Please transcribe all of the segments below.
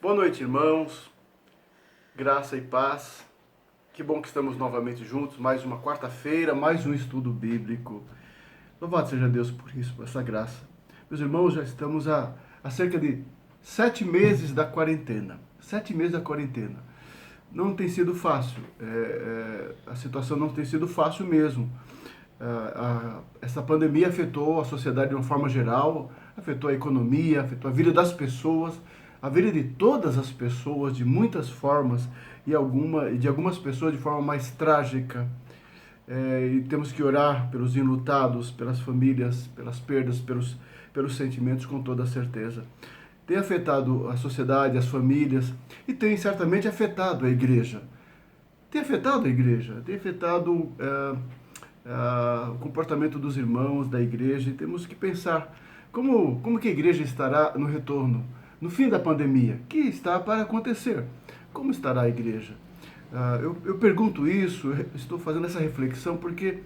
Boa noite, irmãos. Graça e paz. Que bom que estamos novamente juntos. Mais uma quarta-feira, mais um estudo bíblico. Louvado seja Deus por isso, por essa graça. Meus irmãos, já estamos há cerca de 7 meses da quarentena. 7 meses da quarentena. Não tem sido fácil. A situação não tem sido fácil mesmo. Essa pandemia afetou a sociedade de uma forma geral, afetou a economia, afetou a vida das pessoas, a vida de todas as pessoas de muitas formas e de algumas pessoas de forma mais trágica. E temos que orar pelos enlutados, pelas famílias, pelas perdas, pelos sentimentos com toda certeza. Tem afetado a sociedade, as famílias e tem certamente afetado a igreja. Tem afetado a igreja, tem afetado o comportamento dos irmãos da igreja, e temos que pensar como que a igreja estará no retorno, no fim da pandemia, que está para acontecer. Como estará a igreja? Eu pergunto isso, estou fazendo essa reflexão porque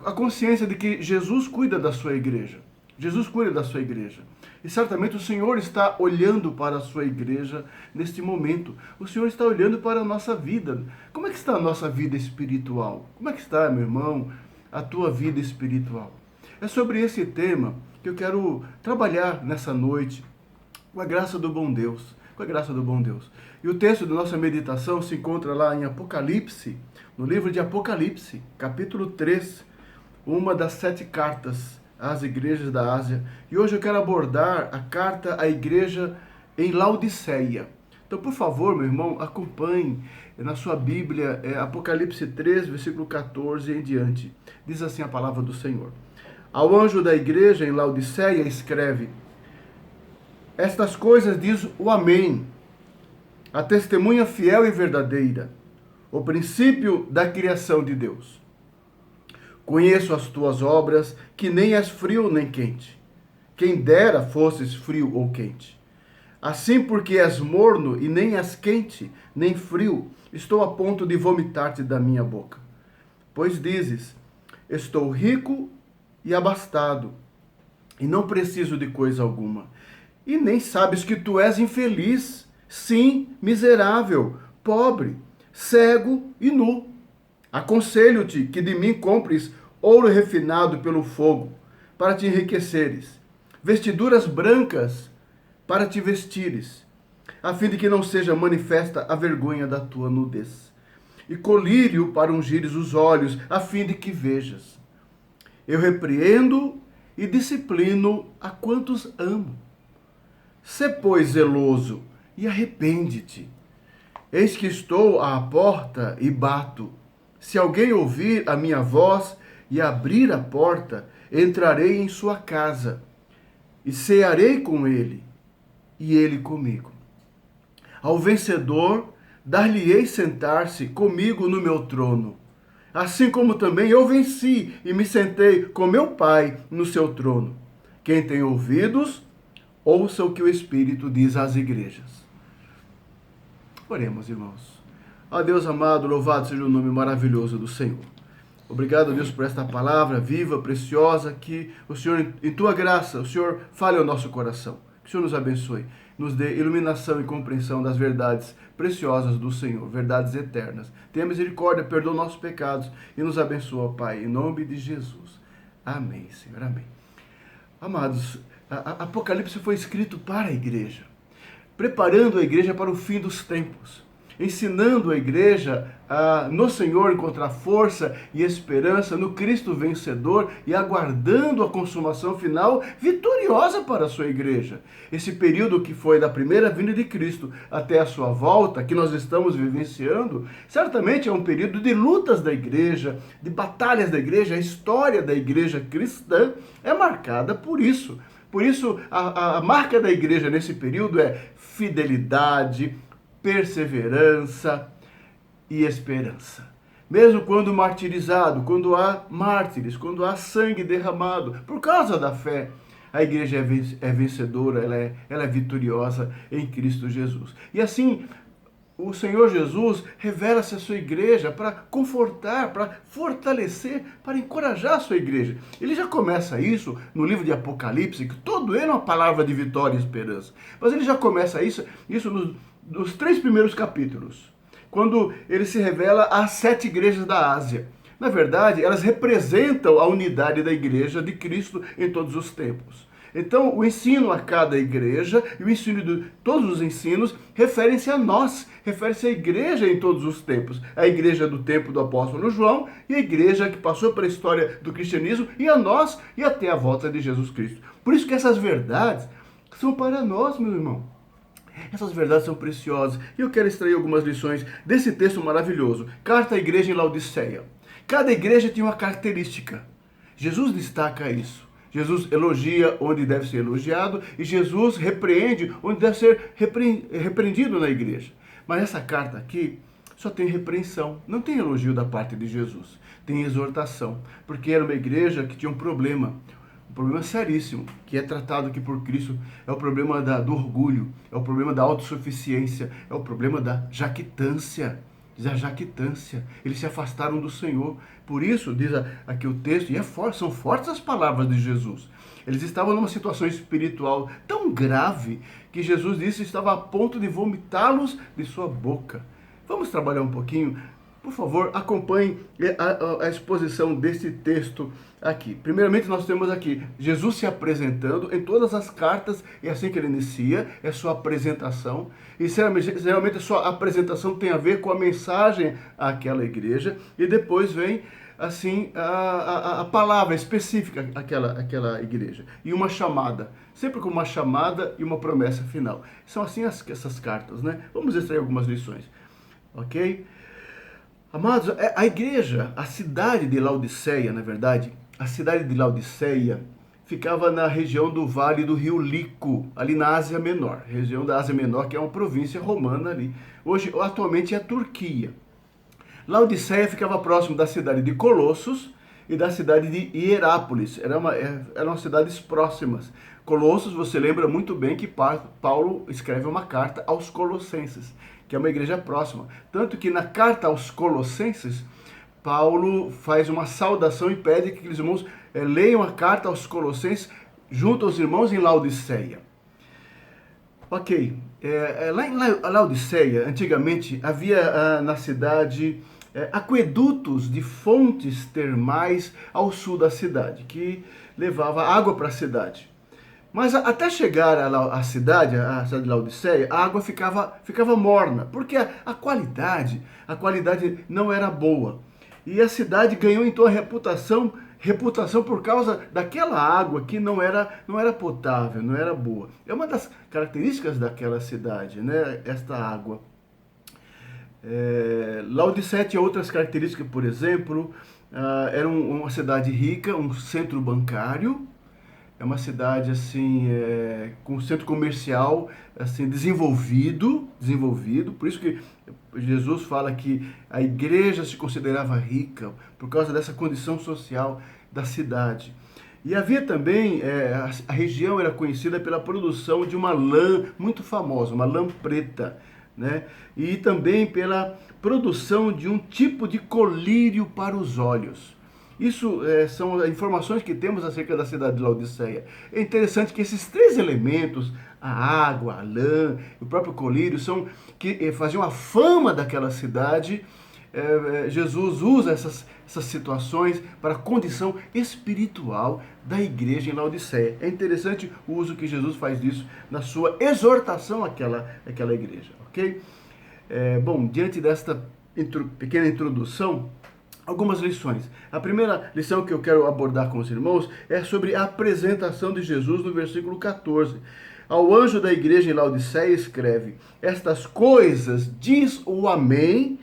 a consciência de que Jesus cuida da sua igreja. Jesus cuida da sua igreja. E certamente o Senhor está olhando para a sua igreja neste momento. O Senhor está olhando para a nossa vida. Como é que está a nossa vida espiritual? Como é que está, meu irmão, a tua vida espiritual? É sobre esse tema que eu quero trabalhar nessa noite, com a graça do bom Deus. Com a graça do bom Deus. E o texto da nossa meditação se encontra lá em Apocalipse, no livro de Apocalipse, capítulo 3, uma das 7 cartas às igrejas da Ásia. E hoje eu quero abordar a carta à igreja em Laodiceia. Então, por favor, meu irmão, acompanhe na sua Bíblia, Apocalipse 3, versículo 14 em diante. Diz assim a palavra do Senhor. Ao anjo da igreja em Laodiceia escreve: estas coisas diz o Amém, a testemunha fiel e verdadeira, o princípio da criação de Deus. Conheço as tuas obras, que nem és frio nem quente. Quem dera fosses frio ou quente. Assim, porque és morno e nem és quente, nem frio, estou a ponto de vomitar-te da minha boca. Pois dizes, estou rico e abastado, e não preciso de coisa alguma. E nem sabes que tu és infeliz, sim, miserável, pobre, cego e nu. Aconselho-te que de mim compres ouro refinado pelo fogo, para te enriqueceres, vestiduras brancas para te vestires, a fim de que não seja manifesta a vergonha da tua nudez, e colírio para ungires os olhos, a fim de que vejas. Eu repreendo e disciplino a quantos amo. Sê, pois, zeloso e arrepende-te. Eis que estou à porta e bato. Se alguém ouvir a minha voz e abrir a porta, entrarei em sua casa e cearei com ele e ele comigo. Ao vencedor, dar-lhe-ei sentar-se comigo no meu trono, assim como também eu venci e me sentei com meu Pai no seu trono. Quem tem ouvidos, ouça o que o Espírito diz às igrejas. Oremos, irmãos. Ó Deus amado, louvado seja o nome maravilhoso do Senhor. Obrigado, Deus, por esta palavra viva, preciosa, que o Senhor, em tua graça, o Senhor fale ao nosso coração. Que o Senhor nos abençoe, nos dê iluminação e compreensão das verdades preciosas do Senhor, verdades eternas. Tenha misericórdia, perdoa nossos pecados e nos abençoa, Pai, em nome de Jesus. Amém, Senhor, amém. Amados, Apocalipse foi escrito para a igreja, preparando a igreja para o fim dos tempos, ensinando a igreja a no Senhor encontrar força e esperança, no Cristo vencedor, e aguardando a consumação final vitoriosa para a sua igreja. Esse período que foi da primeira vinda de Cristo até a sua volta, que nós estamos vivenciando, certamente é um período de lutas da igreja, de batalhas da igreja. A história da igreja cristã é marcada por isso. Por isso, a marca da igreja nesse período é fidelidade, perseverança e esperança. Mesmo quando martirizado, quando há mártires, quando há sangue derramado, por causa da fé, a igreja é vencedora, ela é vitoriosa em Cristo Jesus. E assim, o Senhor Jesus revela-se à sua igreja para confortar, para fortalecer, para encorajar a sua igreja. Ele já começa isso no livro de Apocalipse, que todo ele é uma palavra de vitória e esperança. Mas ele já começa isso nos 3 primeiros capítulos, quando ele se revela às 7 igrejas da Ásia. Na verdade, elas representam a unidade da igreja de Cristo em todos os tempos. Então, o ensino a cada igreja e o ensino de todos os ensinos referem-se a nós, refere-se à igreja em todos os tempos. A igreja do tempo do apóstolo João e a igreja que passou pela história do cristianismo e a nós e até a volta de Jesus Cristo. Por isso que essas verdades são para nós, meu irmão. Essas verdades são preciosas e eu quero extrair algumas lições desse texto maravilhoso. Carta à igreja em Laodiceia. Cada igreja tinha uma característica. Jesus destaca isso. Jesus elogia onde deve ser elogiado e Jesus repreende onde deve ser repreendido na igreja. Mas essa carta aqui só tem repreensão, não tem elogio da parte de Jesus, tem exortação, porque era uma igreja que tinha um problema seríssimo, que é tratado aqui por Cristo, é o problema do orgulho, é o problema da autossuficiência, é o problema da jactância. Eles se afastaram do Senhor. Por isso, diz aqui o texto, e são fortes as palavras de Jesus. Eles estavam numa situação espiritual tão grave que Jesus disse que estava a ponto de vomitá-los de sua boca. Vamos trabalhar um pouquinho? Por favor, acompanhe a exposição desse texto aqui. Primeiramente, nós temos aqui Jesus se apresentando em todas as cartas, é assim que ele inicia, é sua apresentação. E geralmente a sua apresentação tem a ver com a mensagem àquela igreja, e depois vem assim a palavra específica àquela igreja. E uma chamada, sempre com uma chamada e uma promessa final. São assim essas cartas, né? Vamos extrair algumas lições, ok? Amados, a igreja, a cidade de Laodiceia, na verdade, a cidade de Laodiceia ficava na região do Vale do Rio Lico, ali na Ásia Menor, região da Ásia Menor, que é uma província romana ali. Hoje, atualmente, é a Turquia. Laodiceia ficava próximo da cidade de Colossos e da cidade de Hierápolis. Eram cidades próximas. Colossos, você lembra muito bem que Paulo escreve uma carta aos Colossenses, que é uma igreja próxima. Tanto que na carta aos Colossenses, Paulo faz uma saudação e pede que aqueles irmãos leiam a carta aos Colossenses junto aos irmãos em Laodiceia. Ok, lá em Laodiceia, antigamente, havia na cidade aquedutos de fontes termais ao sul da cidade, que levava água para a cidade. Mas até chegar à cidade de Laodiceia, a água ficava morna, porque a qualidade não era boa. E a cidade ganhou então a reputação por causa daquela água que não era potável, não era boa. É uma das características daquela cidade, né? Esta água. Laodiceia tinha outras características, por exemplo, era uma cidade rica, um centro bancário. É uma cidade assim, com um centro comercial assim, desenvolvido, por isso que Jesus fala que a igreja se considerava rica, por causa dessa condição social da cidade. E havia também, a região era conhecida pela produção de uma lã muito famosa, uma lã preta, né? E também pela produção de um tipo de colírio para os olhos. Isso são informações que temos acerca da cidade de Laodiceia. É interessante que esses 3 elementos, a água, a lã e o próprio colírio, que faziam a fama daquela cidade. Jesus usa essas situações para a condição espiritual da igreja em Laodiceia. É interessante o uso que Jesus faz disso na sua exortação àquela igreja, ok? Bom, diante desta pequena introdução, algumas lições. A primeira lição que eu quero abordar com os irmãos é sobre a apresentação de Jesus no versículo 14. Ao anjo da igreja em Laodiceia escreve: estas coisas diz o Amém,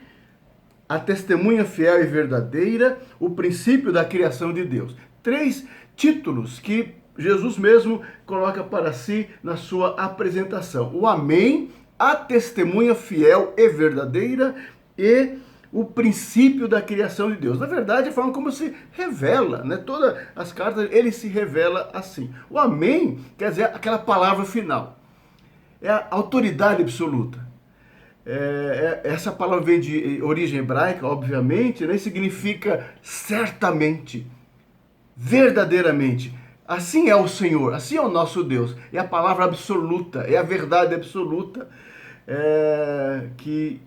a testemunha fiel e verdadeira, o princípio da criação de Deus. 3 títulos que Jesus mesmo coloca para si na sua apresentação. O Amém, a testemunha fiel e verdadeira e o princípio da criação de Deus. Na verdade, a forma como se revela, né? Todas as cartas, ele se revela assim. O Amém quer dizer aquela palavra final. É a autoridade absoluta. Essa palavra vem de origem hebraica, obviamente, né? Significa certamente, verdadeiramente. Assim é o Senhor, assim é o nosso Deus. É a palavra absoluta, é a verdade absoluta, que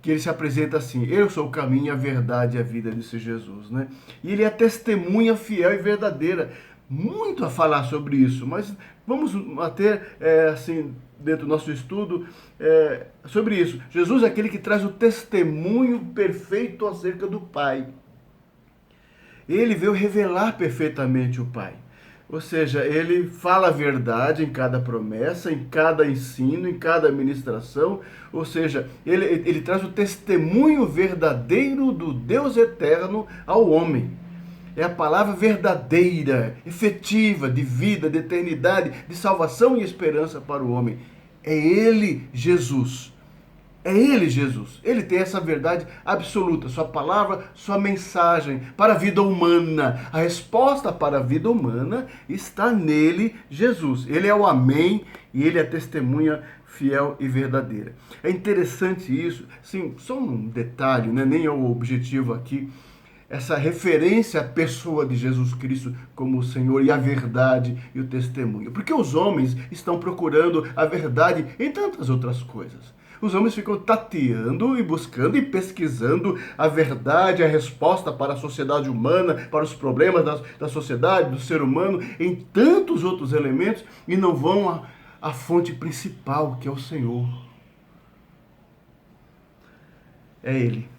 ele se apresenta assim: eu sou o caminho, a verdade e a vida, disse Jesus, né? E ele é a testemunha fiel e verdadeira. Muito a falar sobre isso, mas vamos até, assim, dentro do nosso estudo, sobre isso. Jesus é aquele que traz o testemunho perfeito acerca do Pai. Ele veio revelar perfeitamente o Pai. Ou seja, ele fala a verdade em cada promessa, em cada ensino, em cada ministração. Ou seja, ele traz o testemunho verdadeiro do Deus eterno ao homem. É a palavra verdadeira, efetiva, de vida, de eternidade, de salvação e esperança para o homem. É ele, Jesus. É ele, Jesus. Ele tem essa verdade absoluta, sua palavra, sua mensagem para a vida humana. A resposta para a vida humana está nele, Jesus. Ele é o Amém e ele é a testemunha fiel e verdadeira. É interessante isso, sim, só um detalhe, né? Nem é o objetivo aqui, essa referência à pessoa de Jesus Cristo como o Senhor e a verdade e o testemunho. Porque os homens estão procurando a verdade em tantas outras coisas. Os homens ficam tateando e buscando e pesquisando a verdade, a resposta para a sociedade humana, para os problemas da sociedade, do ser humano, em tantos outros elementos, e não vão à fonte principal, que é o Senhor. É Ele.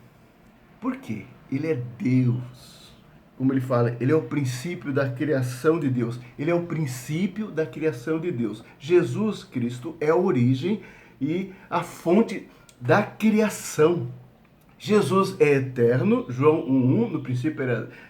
Por quê? Ele é Deus. Como ele fala, ele é o princípio da criação de Deus. Ele é o princípio da criação de Deus. Jesus Cristo é a origem e a fonte da criação. Jesus é eterno. João 1:1, no princípio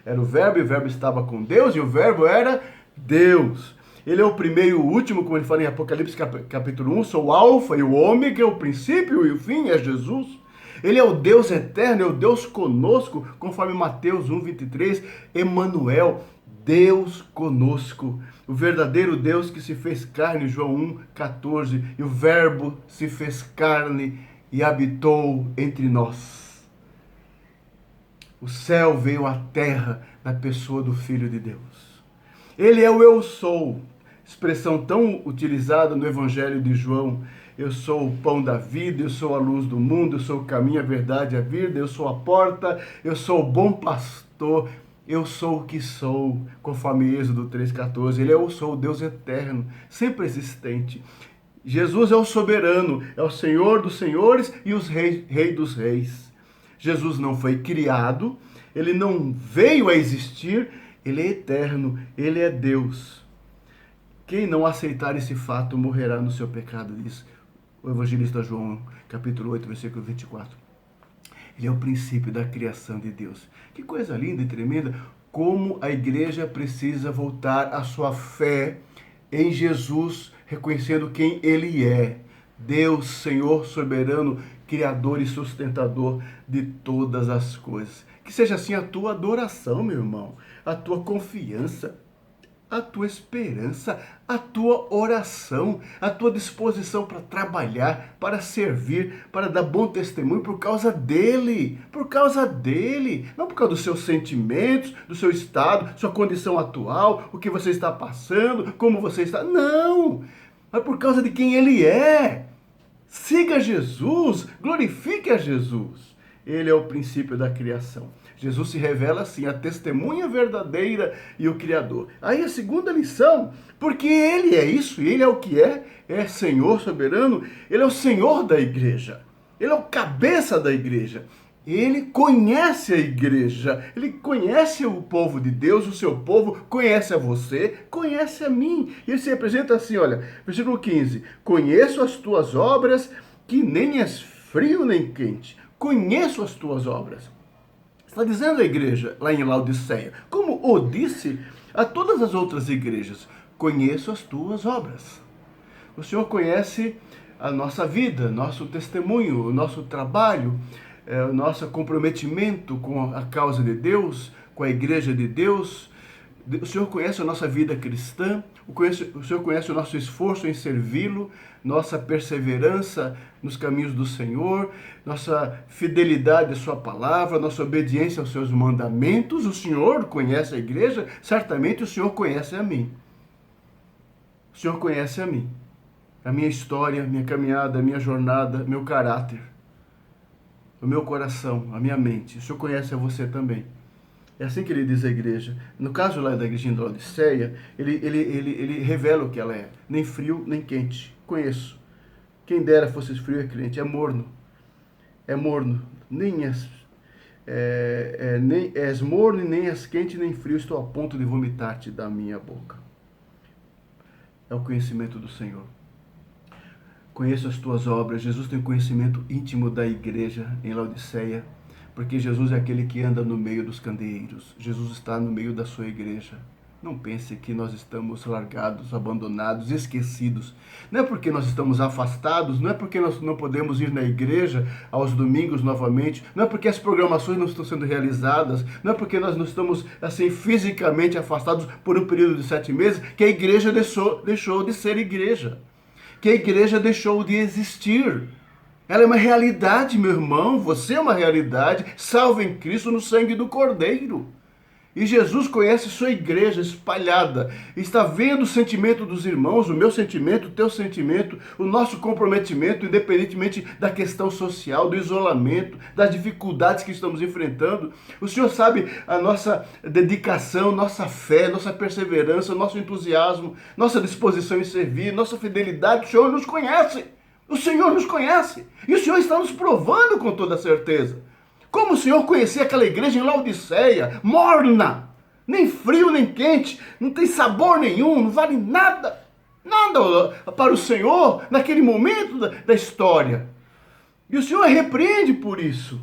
era o Verbo, e o Verbo estava com Deus, e o Verbo era Deus. Ele é o primeiro e o último, como ele fala em Apocalipse capítulo 1, sou o alfa e o ômega, o princípio e o fim, é Jesus. Ele é o Deus eterno, é o Deus conosco, conforme Mateus 1:23, Emanuel, Deus conosco. O verdadeiro Deus que se fez carne, João 1:14, e o Verbo se fez carne e habitou entre nós. O céu veio à terra na pessoa do Filho de Deus. Ele é o eu sou, expressão tão utilizada no Evangelho de João. Eu sou o pão da vida, eu sou a luz do mundo, eu sou o caminho, a verdade e a vida, eu sou a porta, eu sou o bom pastor, eu sou o que sou, conforme Êxodo 3:14. Ele é o sou, o Deus eterno, sempre existente. Jesus é o soberano, é o Senhor dos senhores e os rei dos reis. Jesus não foi criado, ele não veio a existir, ele é eterno, ele é Deus. Quem não aceitar esse fato morrerá no seu pecado, diz o evangelista João, capítulo 8, versículo 24. Ele é o princípio da criação de Deus. Que coisa linda e tremenda, como a igreja precisa voltar à sua fé em Jesus, reconhecendo quem Ele é. Deus, Senhor soberano, Criador e sustentador de todas as coisas. Que seja assim a tua adoração, meu irmão, a tua confiança, a tua esperança, a tua oração, a tua disposição para trabalhar, para servir, para dar bom testemunho por causa dele, não por causa dos seus sentimentos, do seu estado, sua condição atual, o que você está passando, como você está, não, mas por causa de quem ele é. Siga Jesus, glorifique a Jesus. Ele é o princípio da criação. Jesus se revela assim, a testemunha verdadeira e o Criador. Aí a segunda lição, porque Ele é isso, Ele é o que é Senhor soberano, Ele é o Senhor da igreja, Ele é o cabeça da igreja, Ele conhece a igreja, Ele conhece o povo de Deus, o seu povo, conhece a você, conhece a mim. E Ele se apresenta assim, olha, versículo 15, conheço as tuas obras, que nem és frio nem quente, conheço as tuas obras. Está dizendo a igreja lá em Laodiceia, como o disse a todas as outras igrejas, conheço as tuas obras. O Senhor conhece a nossa vida, nosso testemunho, o nosso trabalho, o nosso comprometimento com a causa de Deus, com a igreja de Deus, O Senhor conhece a nossa vida cristã, o Senhor conhece o nosso esforço em servi-lo, nossa perseverança nos caminhos do Senhor, nossa fidelidade à sua palavra, nossa obediência aos seus mandamentos. O Senhor conhece a igreja, certamente o Senhor conhece a mim. O Senhor conhece a mim, a minha história, a minha caminhada, a minha jornada, meu caráter, o meu coração, a minha mente. O Senhor conhece a você também. É assim que ele diz à igreja. No caso lá da igrejinha de Laodiceia, ele revela o que ela é. Nem frio, nem quente. Conheço. Quem dera fosse frio e quente. É morno. É morno. Nem és morno, nem és quente, nem frio. Estou a ponto de vomitar-te da minha boca. É o conhecimento do Senhor. Conheço as tuas obras. Jesus tem conhecimento íntimo da igreja em Laodiceia. Porque Jesus é aquele que anda no meio dos candeeiros. Jesus está no meio da sua igreja. Não pense que nós estamos largados, abandonados, esquecidos. Não é porque nós estamos afastados, não é porque nós não podemos ir na igreja aos domingos novamente, não é porque as programações não estão sendo realizadas, não é porque nós não estamos assim fisicamente afastados por um período de 7 meses, que a igreja deixou de ser igreja, que a igreja deixou de existir. Ela é uma realidade, meu irmão. Você é uma realidade, salvo em Cristo no sangue do Cordeiro. E Jesus conhece sua igreja espalhada. Está vendo o sentimento dos irmãos, o meu sentimento, o teu sentimento, o nosso comprometimento, independentemente da questão social, do isolamento, das dificuldades que estamos enfrentando. O Senhor sabe a nossa dedicação, nossa fé, nossa perseverança, nosso entusiasmo, nossa disposição em servir, nossa fidelidade. O Senhor nos conhece. O Senhor nos conhece. E o Senhor está nos provando com toda certeza. Como o Senhor conhecia aquela igreja em Laodiceia, morna, nem frio nem quente, não tem sabor nenhum, não vale nada. Nada para o Senhor naquele momento da história. E o Senhor repreende por isso.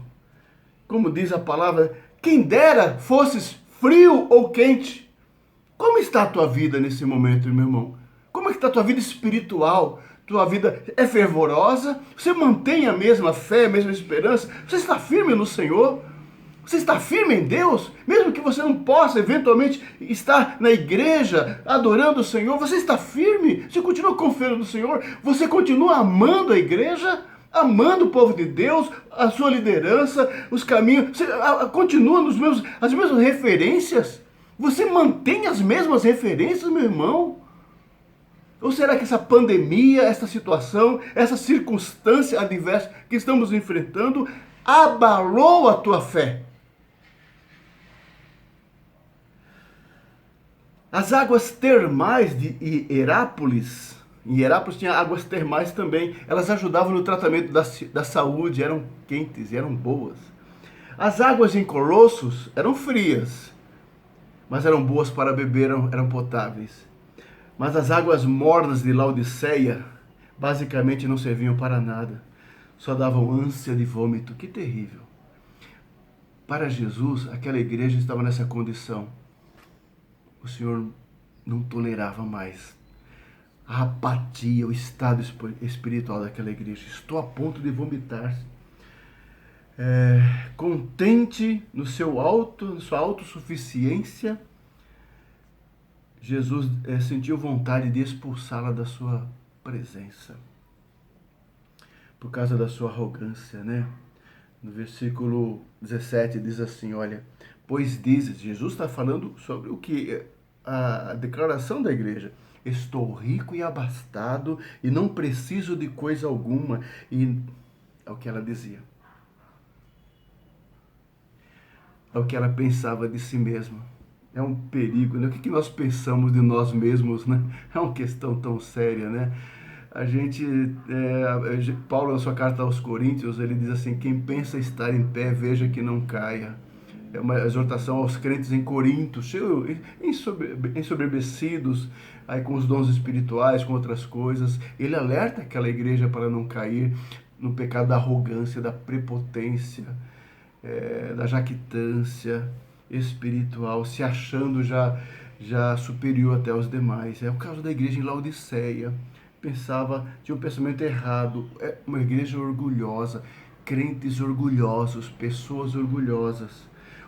Como diz a palavra, quem dera fosses frio ou quente. Como está a tua vida nesse momento, meu irmão? Como é que está a tua vida espiritual? Tua vida é fervorosa? Você mantém a mesma fé, a mesma esperança? Você está firme no Senhor? Você está firme em Deus? Mesmo que você não possa eventualmente estar na igreja adorando o Senhor, você está firme? Você continua confiando no Senhor? Você continua amando a igreja? Amando o povo de Deus, a sua liderança, os caminhos? Você continua as mesmas referências? Você mantém as mesmas referências, meu irmão? Ou será que essa pandemia, essa situação, essa circunstância adversa que estamos enfrentando abalou a tua fé? As águas termais de Herápolis, em Herápolis tinha águas termais também, elas ajudavam no tratamento da saúde, eram quentes, eram boas. As águas em Colossos eram frias, mas eram boas para beber, eram potáveis. Mas as águas mornas de Laodiceia basicamente não serviam para nada. Só davam ânsia de vômito. Que terrível. Para Jesus, aquela igreja estava nessa condição. O Senhor não tolerava mais a apatia, o estado espiritual daquela igreja. Estou a ponto de vomitar. Contente na sua autossuficiência, Jesus sentiu vontade de expulsá-la da sua presença. Por causa da sua arrogância, né? No versículo 17 diz assim, olha, pois dizes, Jesus está falando sobre o que? A declaração da igreja. Estou rico e abastado e não preciso de coisa alguma. E é o que ela dizia. É o que ela pensava de si mesma. É um perigo, né? O que nós pensamos de nós mesmos, né? É uma questão tão séria, né? Paulo, na sua carta aos Coríntios, ele diz assim, quem pensa estar em pé, veja que não caia. É uma exortação aos crentes em Corinto, ensoberbecidos, aí com os dons espirituais, com outras coisas. Ele alerta aquela igreja para não cair no pecado da arrogância, da prepotência, da jactância espiritual, se achando já superior até aos demais. É o caso da igreja em Laodiceia. Tinha um pensamento errado. É uma igreja orgulhosa, crentes orgulhosos, pessoas orgulhosas.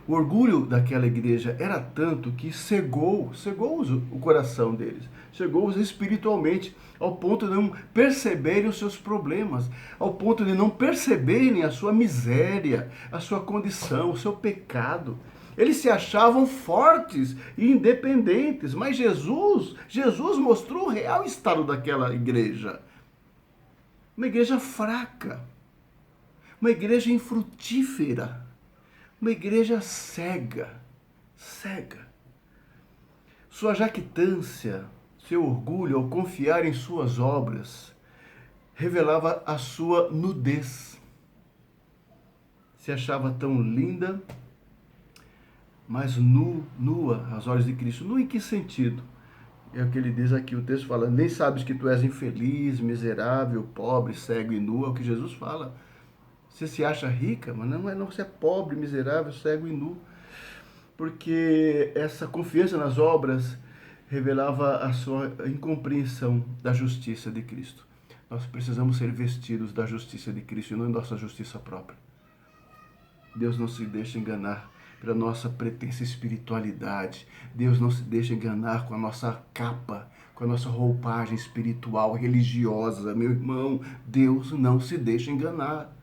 O orgulho daquela igreja era tanto que cegou o coração deles, cegou-os espiritualmente, ao ponto de não perceberem os seus problemas, ao ponto de não perceberem a sua miséria, a sua condição, o seu pecado. Eles se achavam fortes e independentes, mas Jesus mostrou o real estado daquela igreja. Uma igreja fraca, uma igreja infrutífera, uma igreja cega. Sua jactância, seu orgulho ao confiar em suas obras, revelava a sua nudez. Se achava tão linda, mas nua aos olhos de Cristo. Nu em que sentido? É o que ele diz aqui, o texto fala, nem sabes que tu és infeliz, miserável, pobre, cego e nu, é o que Jesus fala. Você se acha rica, mas não, você é pobre, miserável, cego e nu. Porque essa confiança nas obras revelava a sua incompreensão da justiça de Cristo. Nós precisamos ser vestidos da justiça de Cristo e não da nossa justiça própria. Deus não se deixa enganar pela nossa pretensa espiritualidade. Deus não se deixa enganar com a nossa capa, com a nossa roupagem espiritual, religiosa. Meu irmão, Deus não se deixa enganar.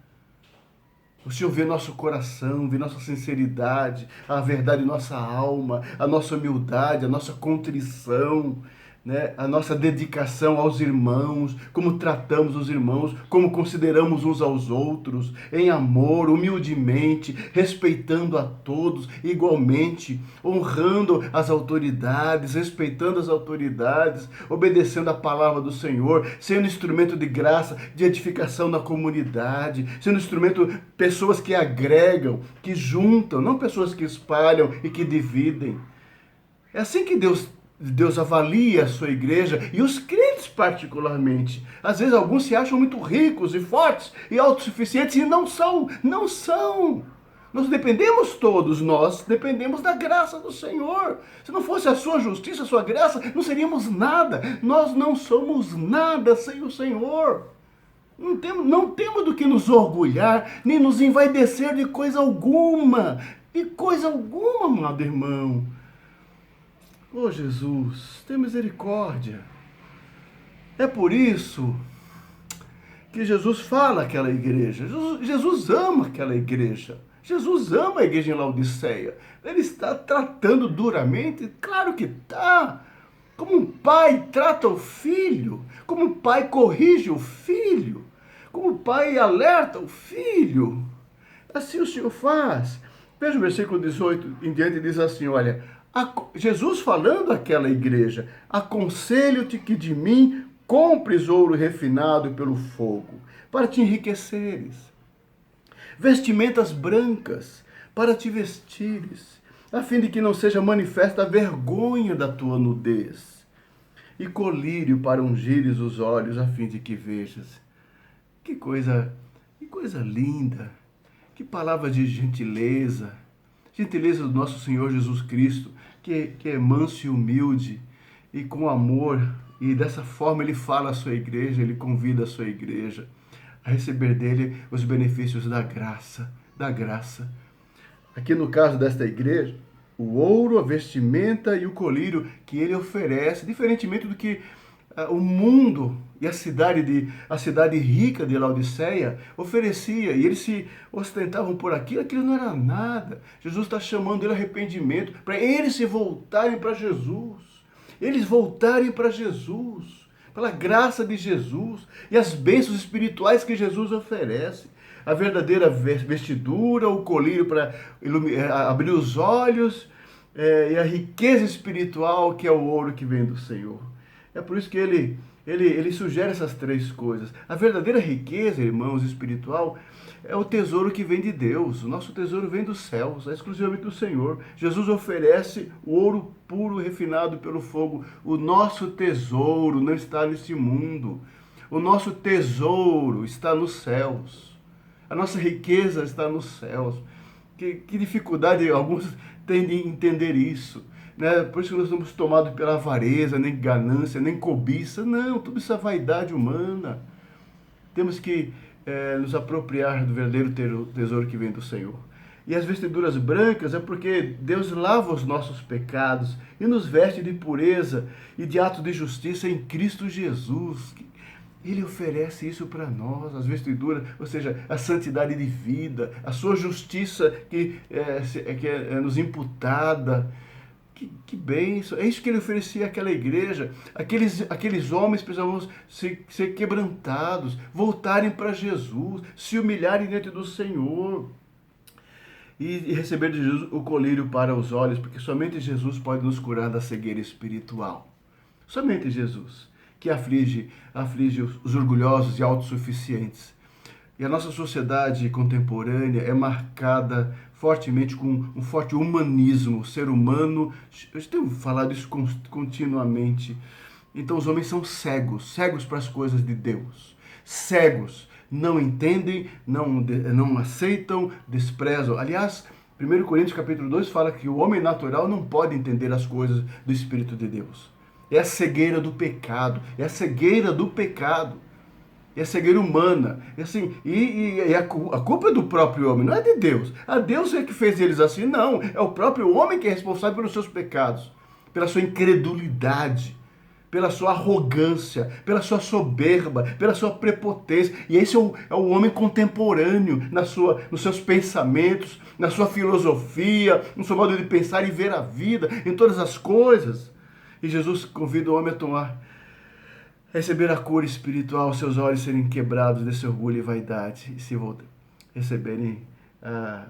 O Senhor vê nosso coração, vê nossa sinceridade, a verdade de nossa alma, a nossa humildade, a nossa contrição, né? A nossa dedicação aos irmãos, como tratamos os irmãos, como consideramos uns aos outros, em amor, humildemente, respeitando a todos igualmente, honrando as autoridades, respeitando as autoridades, obedecendo a palavra do Senhor, sendo instrumento de graça, de edificação na comunidade, sendo instrumento, pessoas que agregam, que juntam, não pessoas que espalham e que dividem. É assim que Deus avalia a sua igreja e os crentes particularmente. Às vezes alguns se acham muito ricos e fortes e autossuficientes e não são. Nós dependemos da graça do Senhor. Se não fosse a sua justiça, a sua graça, não seríamos nada. Nós não somos nada sem o Senhor. Não temos do que nos orgulhar, nem nos envaidecer de coisa alguma. De coisa alguma, amado irmão. Oh Jesus, tem misericórdia. É por isso que Jesus fala àquela igreja. Jesus ama aquela igreja. Jesus ama a igreja em Laodiceia. Ele está tratando duramente? Claro que está. Como um pai trata o filho. Como um pai corrige o filho. Como um pai alerta o filho. Assim o Senhor faz. Veja o versículo 18 em diante, diz assim, olha... Jesus falando àquela igreja, aconselho-te que de mim compres ouro refinado pelo fogo, para te enriqueceres, vestimentas brancas, para te vestires, a fim de que não seja manifesta a vergonha da tua nudez, e colírio para ungires os olhos, a fim de que vejas. Que coisa linda, que palavra de gentileza do nosso Senhor Jesus Cristo, que é manso e humilde e com amor, e dessa forma ele fala à sua igreja, ele convida a sua igreja a receber dele os benefícios da graça. Aqui no caso desta igreja, o ouro, a vestimenta e o colírio que ele oferece, diferentemente do que o mundo e a cidade rica de Laodiceia oferecia, e eles se ostentavam por aquilo não era nada. Jesus está chamando ele ao arrependimento, para eles se voltarem para Jesus, pela graça de Jesus e as bênçãos espirituais que Jesus oferece. A verdadeira vestidura, o colírio para abrir os olhos, e a riqueza espiritual que é o ouro que vem do Senhor. É por isso que ele sugere essas três coisas. A verdadeira riqueza, irmãos, espiritual, é o tesouro que vem de Deus. O nosso tesouro vem dos céus, é exclusivamente do Senhor. Jesus oferece o ouro puro, refinado pelo fogo. O nosso tesouro não está neste mundo. O nosso tesouro está nos céus. A nossa riqueza está nos céus. Que dificuldade alguns têm de entender isso. Né? Por isso que nós somos tomados pela avareza, nem ganância, nem cobiça. Não, tudo isso é vaidade humana. Temos que nos apropriar do verdadeiro tesouro que vem do Senhor. E as vestiduras brancas é porque Deus lava os nossos pecados e nos veste de pureza e de ato de justiça em Cristo Jesus. Ele oferece isso para nós, as vestiduras, ou seja, a santidade de vida, a sua justiça que é nos imputada. Que bênção! É isso que ele oferecia àquela igreja. Aqueles homens precisavam ser quebrantados, voltarem para Jesus, se humilharem diante do Senhor e receber de Jesus o colírio para os olhos, porque somente Jesus pode nos curar da cegueira espiritual. Somente Jesus, que aflige os orgulhosos e autossuficientes. E a nossa sociedade contemporânea é marcada fortemente com um forte humanismo. O ser humano, eu tenho falado isso continuamente. Então os homens são cegos, cegos para as coisas de Deus. Cegos, não entendem, não aceitam, desprezam. Aliás, 1 Coríntios capítulo 2 fala que o homem natural não pode entender as coisas do Espírito de Deus. É a cegueira do pecado, é a cegueira do pecado. É a cegueira humana. Assim, a culpa é do próprio homem, não é de Deus. A Deus é que fez eles assim, não. É o próprio homem que é responsável pelos seus pecados, pela sua incredulidade, pela sua arrogância, pela sua soberba, pela sua prepotência. E esse é o homem contemporâneo nos seus pensamentos, na sua filosofia, no seu modo de pensar e ver a vida, em todas as coisas. E Jesus convida o homem a receber a cura espiritual, seus olhos serem quebrados desse orgulho e vaidade, e se receberem a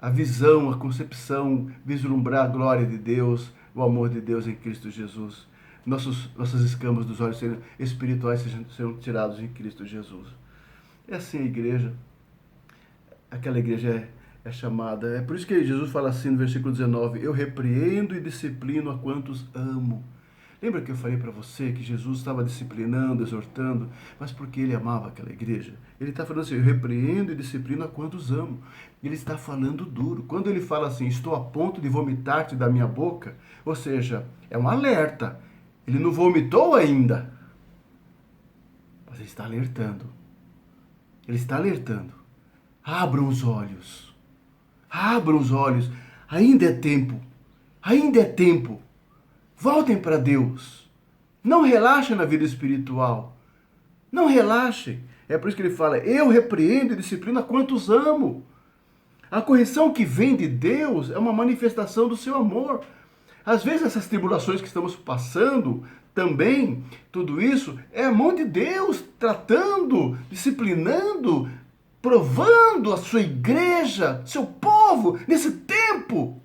visão, a concepção, vislumbrar a glória de Deus, o amor de Deus em Cristo Jesus. Nossas escamas dos olhos espirituais sejam tirados em Cristo Jesus. É assim a igreja. Aquela igreja é chamada. É por isso que Jesus fala assim no versículo 19: eu repreendo e disciplino a quantos amo. Lembra que eu falei para você que Jesus estava disciplinando, exortando, mas porque ele amava aquela igreja? Ele está falando assim, eu repreendo e disciplino a quantos amo. Ele está falando duro. Quando ele fala assim, estou a ponto de vomitar-te da minha boca, ou seja, é um alerta. Ele não vomitou ainda, mas ele está alertando. Ele está alertando. Abram os olhos. Abram os olhos. Ainda é tempo. Ainda é tempo. Voltem para Deus. Não relaxem na vida espiritual. Não relaxem. É por isso que ele fala, eu repreendo e disciplino a quantos amo. A correção que vem de Deus é uma manifestação do seu amor. Às vezes essas tribulações que estamos passando, também, tudo isso é a mão de Deus tratando, disciplinando, provando a sua igreja, seu povo, nesse tempo.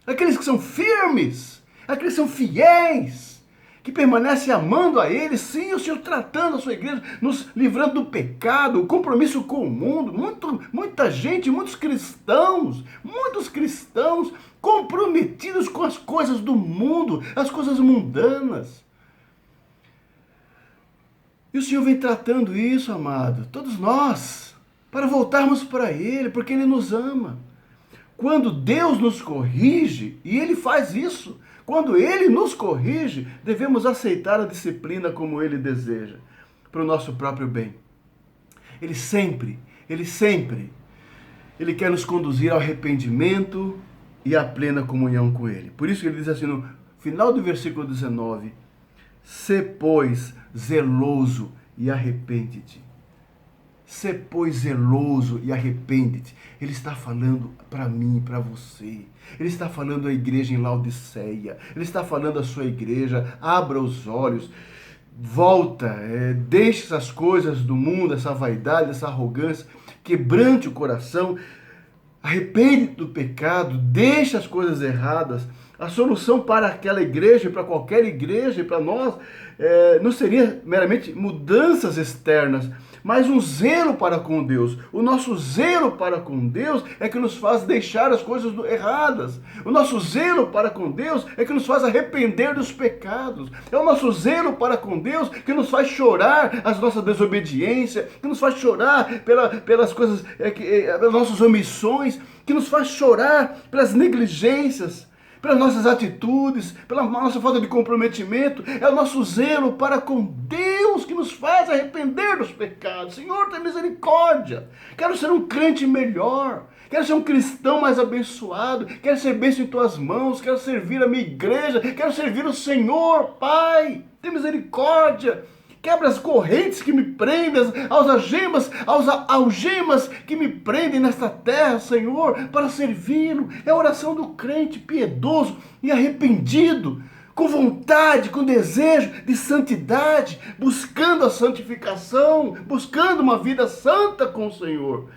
Aqueles que são firmes. Aqueles que são fiéis, que permanecem amando a Ele, sim, o Senhor tratando a sua igreja, nos livrando do pecado, o compromisso com o mundo. Muita gente, muitos cristãos comprometidos com as coisas do mundo, as coisas mundanas. E o Senhor vem tratando isso, amado, todos nós, para voltarmos para Ele, porque Ele nos ama. Quando Deus nos corrige, e Ele faz isso, quando Ele nos corrige, devemos aceitar a disciplina como Ele deseja, para o nosso próprio bem. Ele sempre quer nos conduzir ao arrependimento e à plena comunhão com Ele. Por isso que Ele diz assim no final do versículo 19, sê, pois, zeloso e arrepende-te. Sê, pois, zeloso e arrepende-te. Ele está falando para mim e para você. Ele está falando à igreja em Laodiceia. Ele está falando à sua igreja. Abra os olhos. Volta. Deixe essas coisas do mundo, essa vaidade, essa arrogância. Quebrante o coração. Arrepende do pecado. Deixe as coisas erradas. A solução para aquela igreja, para qualquer igreja, para nós, não seria meramente mudanças externas, mas um zelo para com Deus. O nosso zelo para com Deus é que nos faz deixar as coisas erradas. O nosso zelo para com Deus é que nos faz arrepender dos pecados. É o nosso zelo para com Deus que nos faz chorar as nossas desobediências, que nos faz chorar pelas coisas, pelas nossas omissões, que nos faz chorar pelas negligências, pelas nossas atitudes, pela nossa falta de comprometimento. É o nosso zelo para com Deus Deus que nos faz arrepender dos pecados. Senhor, tem misericórdia. Quero ser um crente melhor. Quero ser um cristão mais abençoado. Quero ser bênção em tuas mãos. Quero servir a minha igreja. Quero servir o Senhor, Pai. Tem misericórdia. Quebra as correntes que me prendem, aos algemas que me prendem nesta terra, Senhor, para servi-lo. É a oração do crente piedoso e arrependido, com vontade, com desejo de santidade, buscando a santificação, buscando uma vida santa com o Senhor.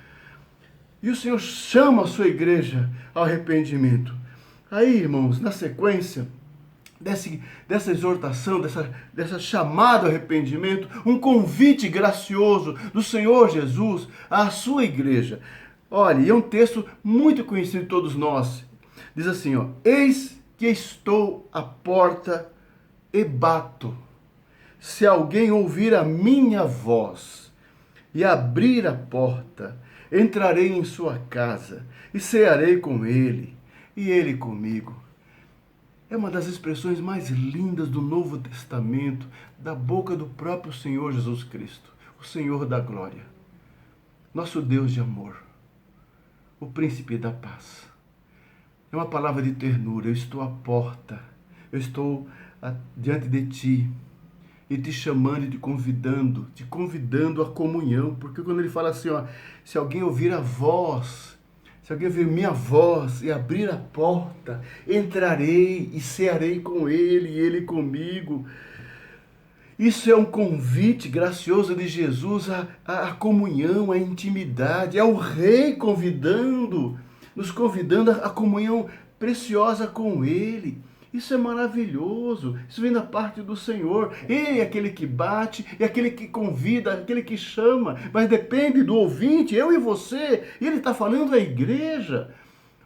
E o Senhor chama a sua igreja ao arrependimento. Aí, irmãos, na sequência dessa exortação, dessa chamada ao arrependimento, um convite gracioso do Senhor Jesus à sua igreja. Olha, é um texto muito conhecido de todos nós. Diz assim, ó: eis que estou à porta e bato. Se alguém ouvir a minha voz e abrir a porta, entrarei em sua casa e cearei com ele e ele comigo. É uma das expressões mais lindas do Novo Testamento, da boca do próprio Senhor Jesus Cristo, o Senhor da glória, nosso Deus de amor, o príncipe da paz. É uma palavra de ternura. Eu estou à porta, eu estou diante de ti e te chamando e te convidando à comunhão, porque quando ele fala assim, ó, se alguém ouvir a voz, se alguém ouvir minha voz e abrir a porta, entrarei e cearei com ele e ele comigo. Isso é um convite gracioso de Jesus à comunhão, à intimidade. É o Rei nos convidando à comunhão preciosa com ele. Isso é maravilhoso, isso vem da parte do Senhor. Ele é aquele que bate, é aquele que convida, aquele que chama, mas depende do ouvinte, eu e você. E ele está falando à igreja,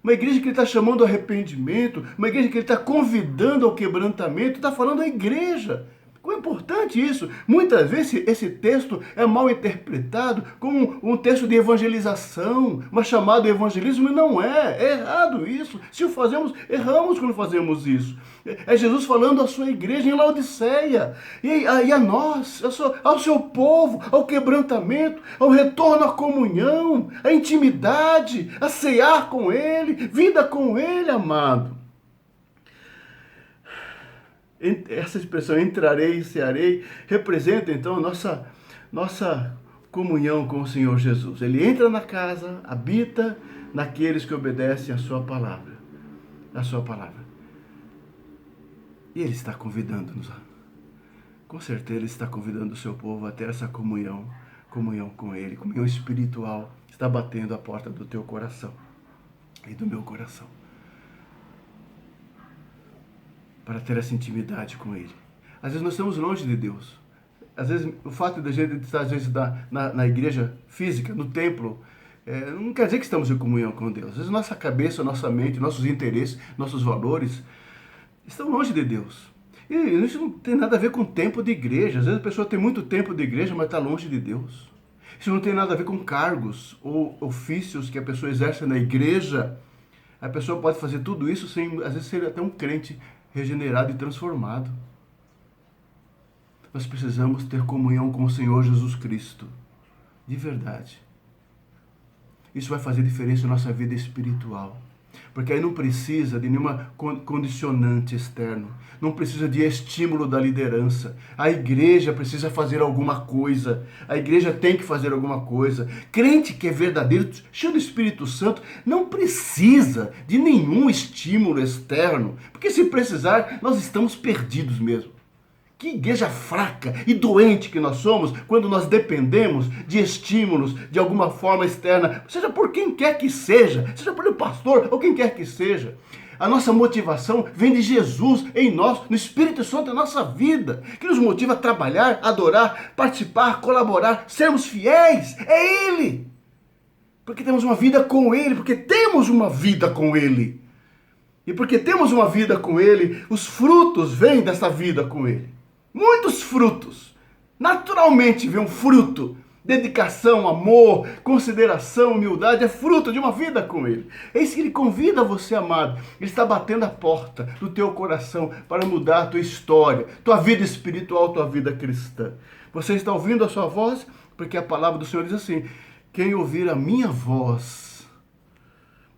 uma igreja que ele está chamando ao arrependimento, uma igreja que ele está convidando ao quebrantamento, está falando à igreja. Como é importante isso. Muitas vezes esse texto é mal interpretado como um texto de evangelização, uma chamada de evangelismo, e não é. É errado isso. Se o fazemos, erramos quando fazemos isso. É Jesus falando à sua igreja em Laodiceia, e a nós, ao seu povo, ao quebrantamento, ao retorno à comunhão, à intimidade, a cear com Ele, vida com Ele, amado. Essa expressão entrarei e cearei representa então a nossa comunhão com o Senhor Jesus. Ele entra na casa, habita naqueles que obedecem a sua palavra. E ele está convidando-nos. Com certeza ele está convidando o seu povo a ter essa comunhão com ele, comunhão espiritual. Está batendo a porta do teu coração e do meu coração, para ter essa intimidade com Ele. Às vezes nós estamos longe de Deus. Às vezes o fato de a gente estar na igreja física, no templo, não quer dizer que estamos em comunhão com Deus. Às vezes nossa cabeça, nossa mente, nossos interesses, nossos valores estão longe de Deus. E isso não tem nada a ver com tempo de igreja. Às vezes a pessoa tem muito tempo de igreja, mas está longe de Deus. Isso não tem nada a ver com cargos ou ofícios que a pessoa exerce na igreja. A pessoa pode fazer tudo isso sem, às vezes, ser até um crente regenerado e transformado. Nós precisamos ter comunhão com o Senhor Jesus Cristo, de verdade. Isso vai fazer diferença na nossa vida espiritual, porque aí não precisa de nenhuma condicionante externo, não precisa de estímulo da liderança. A igreja precisa fazer alguma coisa, a igreja tem que fazer alguma coisa. Crente que é verdadeiro, cheio do Espírito Santo, não precisa de nenhum estímulo externo, porque se precisar, nós estamos perdidos mesmo. Que igreja fraca e doente que nós somos quando nós dependemos de estímulos de alguma forma externa, seja por quem quer que seja pelo pastor ou quem quer que seja. A nossa motivação vem de Jesus em nós, no Espírito Santo na nossa vida, que nos motiva a trabalhar, adorar, participar, colaborar, sermos fiéis. É Ele. Porque temos uma vida com Ele, porque temos uma vida com Ele. E porque temos uma vida com Ele, os frutos vêm dessa vida com Ele. Muitos frutos. Naturalmente vem um fruto. Dedicação, amor, consideração, humildade, é fruto de uma vida com Ele. É isso que Ele convida você, amado. Ele está batendo a porta do teu coração para mudar a tua história, tua vida espiritual, tua vida cristã. Você está ouvindo a sua voz? Porque a palavra do Senhor diz assim: quem ouvir a minha voz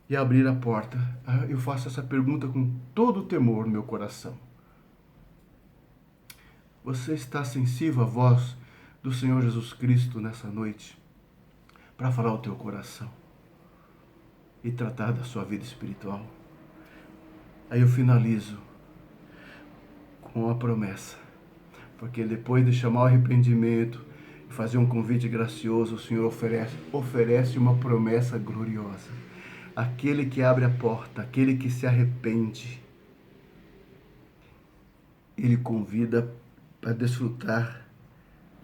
e abrir a porta. Eu faço essa pergunta com todo o temor no meu coração. Você está sensível à voz do Senhor Jesus Cristo nessa noite para falar ao teu coração e tratar da sua vida espiritual? Aí eu finalizo com a promessa, porque depois de chamar o arrependimento e fazer um convite gracioso, o Senhor oferece uma promessa gloriosa. Aquele que abre a porta, aquele que se arrepende, Ele convida para desfrutar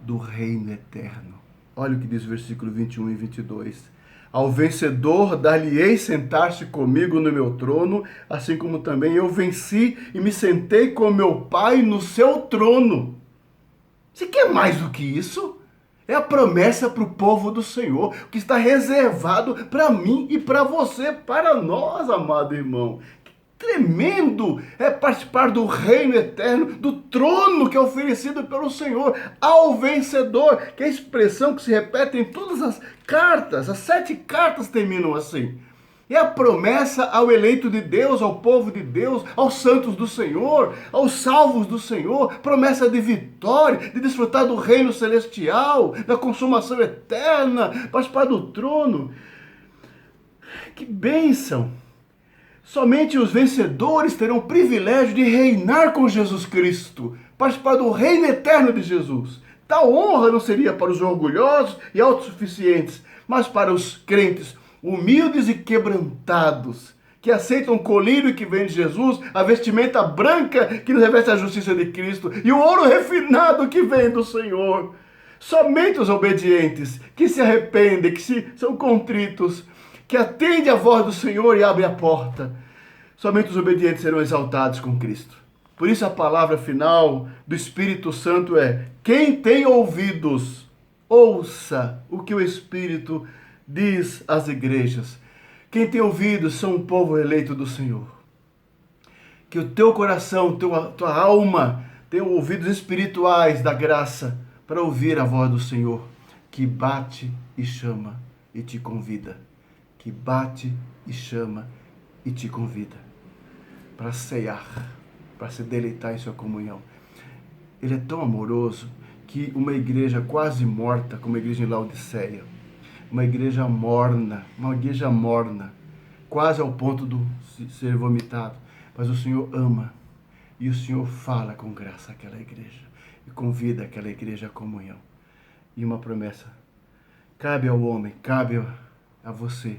do reino eterno. Olha o que diz o versículo 21 e 22. Ao vencedor dar-lhe-ei sentar-se comigo no meu trono, assim como também eu venci e me sentei com meu Pai no seu trono. Você quer mais do que isso? É a promessa para o povo do Senhor, que está reservado para mim e para você, para nós, amado irmão. Tremendo é participar do reino eterno, do trono que é oferecido pelo Senhor ao vencedor, que é a expressão que se repete em todas as cartas. As 7 cartas terminam assim. É a promessa ao eleito de Deus, ao povo de Deus, aos santos do Senhor, aos salvos do Senhor, promessa de vitória, de desfrutar do reino celestial, da consumação eterna, participar do trono. Que bênção! Somente os vencedores terão o privilégio de reinar com Jesus Cristo, participar do reino eterno de Jesus. Tal honra não seria para os orgulhosos e autossuficientes, mas para os crentes humildes e quebrantados, que aceitam o colírio que vem de Jesus, a vestimenta branca que nos reveste a justiça de Cristo e o ouro refinado que vem do Senhor. Somente os obedientes, que se arrependem, são contritos, que atende a voz do Senhor e abre a porta. Somente os obedientes serão exaltados com Cristo. Por isso a palavra final do Espírito Santo é: quem tem ouvidos, ouça o que o Espírito diz às igrejas. Quem tem ouvidos são o povo eleito do Senhor. Que o teu coração, tua alma tenham ouvidos espirituais da graça para ouvir a voz do Senhor, que bate e chama e te convida. Que bate e chama e te convida para ceiar, para se deleitar em sua comunhão. Ele é tão amoroso que uma igreja quase morta, como a igreja em Laodiceia, uma igreja morna, quase ao ponto de ser vomitado, mas o Senhor ama e o Senhor fala com graça àquela igreja e convida aquela igreja à comunhão. E uma promessa: cabe ao homem, cabe a você,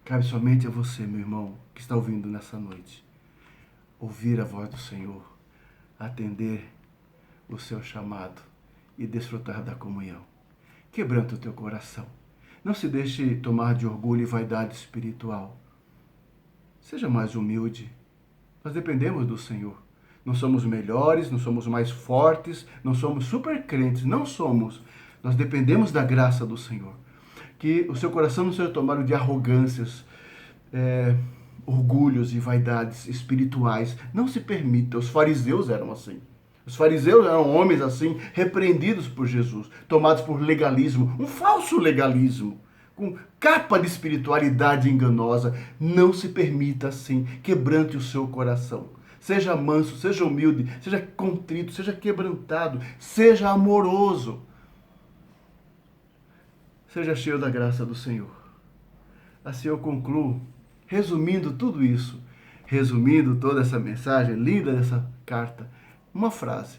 cabe somente a você, meu irmão, que está ouvindo nessa noite, ouvir a voz do Senhor, atender o seu chamado e desfrutar da comunhão. Quebranta o teu coração. Não se deixe tomar de orgulho e vaidade espiritual. Seja mais humilde. Nós dependemos do Senhor. Não somos melhores, não somos mais fortes, não somos super crentes, não somos. Nós dependemos da graça do Senhor. Que o seu coração não seja tomado de arrogâncias, orgulhos e vaidades espirituais. Não se permita. Os fariseus eram assim. Os fariseus eram homens assim, repreendidos por Jesus, tomados por legalismo, um falso legalismo, com capa de espiritualidade enganosa. Não se permita assim. Quebrante o seu coração. Seja manso, seja humilde, seja contrito, seja quebrantado, seja amoroso. Seja cheio da graça do Senhor. Assim eu concluo, resumindo tudo isso, resumindo toda essa mensagem linda dessa carta, uma frase: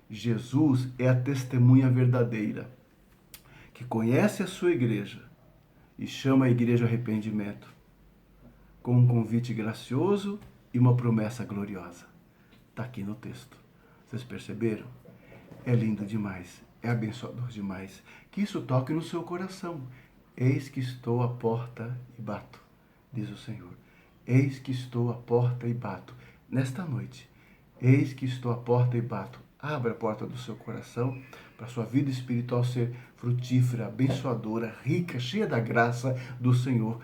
Jesus é a testemunha verdadeira, que conhece a sua igreja e chama a igreja ao arrependimento, com um convite gracioso e uma promessa gloriosa. Está aqui no texto. Vocês perceberam? É lindo demais, é abençoador demais. Que isso toque no seu coração. Eis que estou à porta e bato, diz o Senhor. Eis que estou à porta e bato. Nesta noite, eis que estou à porta e bato. Abra a porta do seu coração para a sua vida espiritual ser frutífera, abençoadora, rica, cheia da graça do Senhor,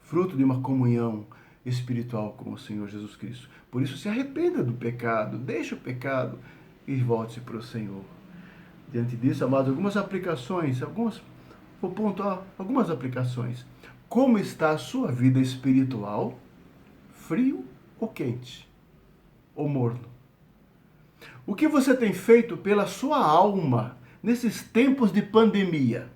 fruto de uma comunhão espiritual com o Senhor Jesus Cristo. Por isso, se arrependa do pecado, deixe o pecado e volte para o Senhor. Diante disso, amados, vou pontuar algumas aplicações. Como está a sua vida espiritual? Frio ou quente? Ou morno? O que você tem feito pela sua alma nesses tempos de pandemia?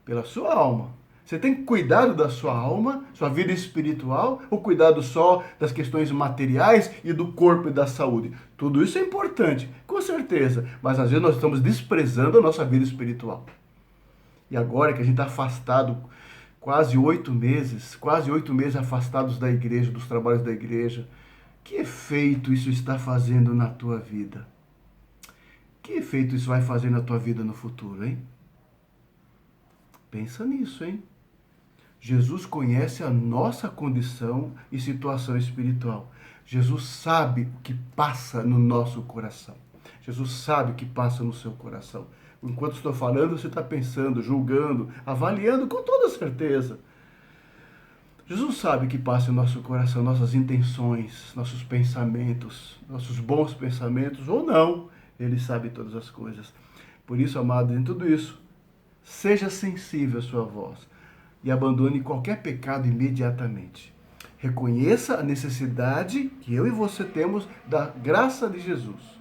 Pela sua alma. Você tem cuidado da sua alma, sua vida espiritual, ou cuidado só das questões materiais e do corpo e da saúde? Tudo isso é importante, com certeza, mas às vezes nós estamos desprezando a nossa vida espiritual. E agora que a gente está afastado, quase 8 meses afastados da igreja, dos trabalhos da igreja, que efeito isso está fazendo na tua vida? Que efeito isso vai fazer na tua vida no futuro, hein? Pensa nisso, hein? Jesus conhece a nossa condição e situação espiritual. Jesus sabe o que passa no nosso coração. Jesus sabe o que passa no seu coração. Enquanto estou falando, você está pensando, julgando, avaliando com toda certeza. Jesus sabe o que passa no nosso coração, nossas intenções, nossos pensamentos, nossos bons pensamentos ou não. Ele sabe todas as coisas. Por isso, amado, em tudo isso, seja sensível à sua voz e abandone qualquer pecado imediatamente. Reconheça a necessidade que eu e você temos da graça de Jesus.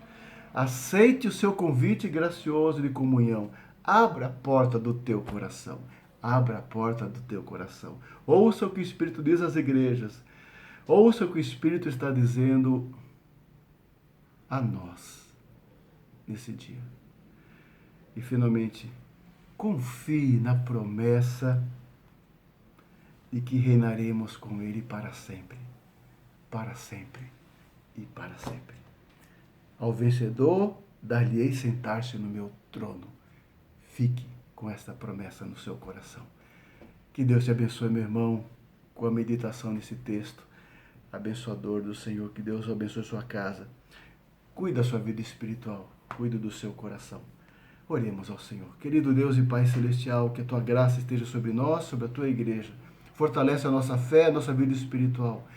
Aceite o seu convite gracioso de comunhão. Abra a porta do teu coração. Abra a porta do teu coração. Ouça o que o Espírito diz às igrejas. Ouça o que o Espírito está dizendo a nós nesse dia. E finalmente, confie na promessa de que reinaremos com Ele para sempre. Para sempre e para sempre. Ao vencedor, dar-lhe-ei sentar-se no meu trono. Fique com esta promessa no seu coração. Que Deus te abençoe, meu irmão, com a meditação nesse texto abençoador do Senhor. Que Deus abençoe sua casa. Cuide da sua vida espiritual. Cuide do seu coração. Oremos ao Senhor. Querido Deus e Pai Celestial, que a tua graça esteja sobre nós, sobre a tua igreja. Fortalece a nossa fé, a nossa vida espiritual.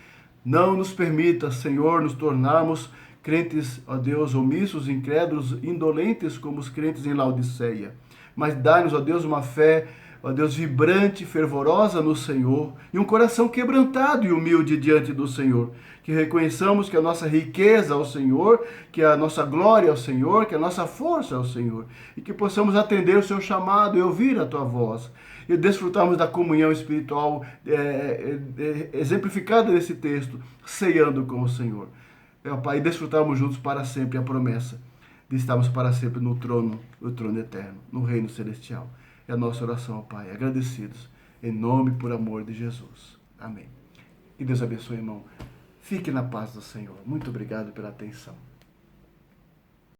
Não nos permita, Senhor, nos tornarmos crentes, ó Deus, omissos, incrédulos, indolentes como os crentes em Laodiceia. Mas dá-nos, ó Deus, uma fé, ó Deus, vibrante, fervorosa no Senhor e um coração quebrantado e humilde diante do Senhor. Que reconheçamos que a nossa riqueza é o Senhor, que a nossa glória é o Senhor, que a nossa força é o Senhor. E que possamos atender o seu chamado e ouvir a tua voz. E desfrutarmos da comunhão espiritual exemplificada nesse texto, ceando com o Senhor. Pai, desfrutarmos juntos para sempre a promessa de estarmos para sempre no trono eterno, no reino celestial. É a nossa oração, Pai, agradecidos, em nome e por amor de Jesus. Amém. Que Deus abençoe, irmão. Fique na paz do Senhor. Muito obrigado pela atenção.